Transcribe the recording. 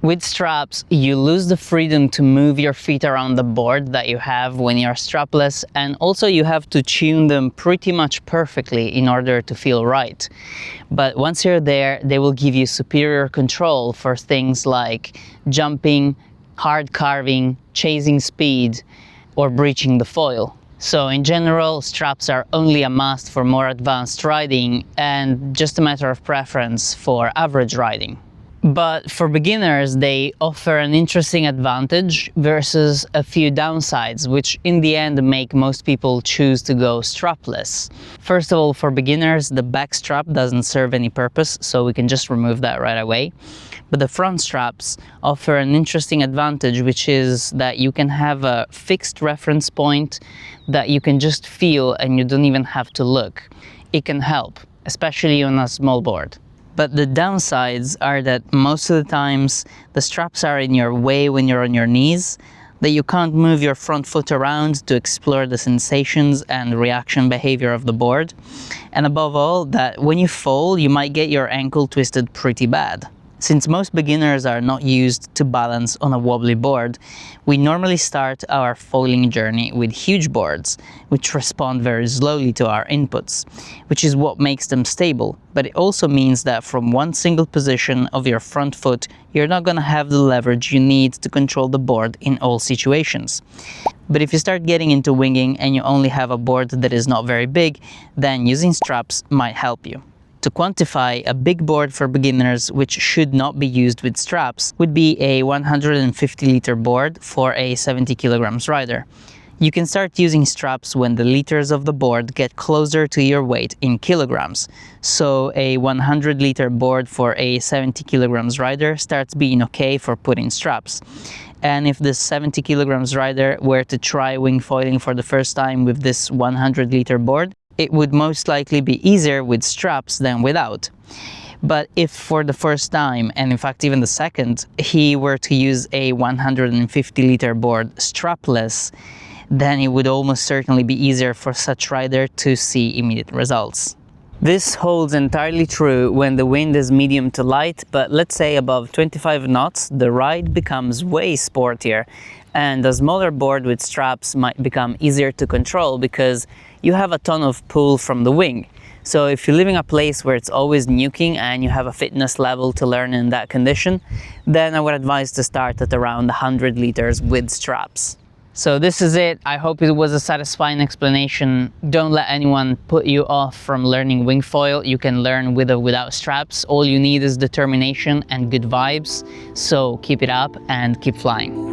With straps, you lose the freedom to move your feet around the board that you have when you're strapless, and also you have to tune them pretty much perfectly in order to feel right. But once you're there, they will give you superior control for things like jumping, hard carving, chasing speed, or breaching the foil. So in general, straps are only a must for more advanced riding and just a matter of preference for average riding. But for beginners, they offer an interesting advantage versus a few downsides, which in the end make most people choose to go strapless. First of all, for beginners, the back strap doesn't serve any purpose, so we can just remove that right away. But the front straps offer an interesting advantage, which is that you can have a fixed reference point that you can just feel and you don't even have to look. It can help, especially on a small board. But the downsides are that most of the times the straps are in your way when you're on your knees, that you can't move your front foot around to explore the sensations and reaction behavior of the board, and above all, that when you fall, you might get your ankle twisted pretty bad. Since most beginners are not used to balance on a wobbly board, we normally start our foiling journey with huge boards, which respond very slowly to our inputs, which is what makes them stable. But it also means that from one single position of your front foot, you're not going to have the leverage you need to control the board in all situations. But if you start getting into winging and you only have a board that is not very big, then using straps might help you. To quantify, a big board for beginners, which should not be used with straps, would be a 150-liter board for a 70 kilograms rider. You can start using straps when the liters of the board get closer to your weight in kilograms. So a 100-liter board for a 70 kilograms rider starts being okay for putting straps. And if this 70 kilograms rider were to try wing foiling for the first time with this 100-liter board, it would most likely be easier with straps than without. But if for the first time, and in fact even the second, he were to use a 150-liter board strapless, then it would almost certainly be easier for such rider to see immediate results. This holds entirely true when the wind is medium to light, but let's say above 25 knots, the ride becomes way sportier, and a smaller board with straps might become easier to control because you have a ton of pull from the wing. So if you live in a place where it's always nuking and you have a fitness level to learn in that condition, then I would advise to start at around 100 liters with straps. So this is it. I hope it was a satisfying explanation. Don't let anyone put you off from learning wing foil. You can learn with or without straps. All you need is determination and good vibes. So keep it up and keep flying.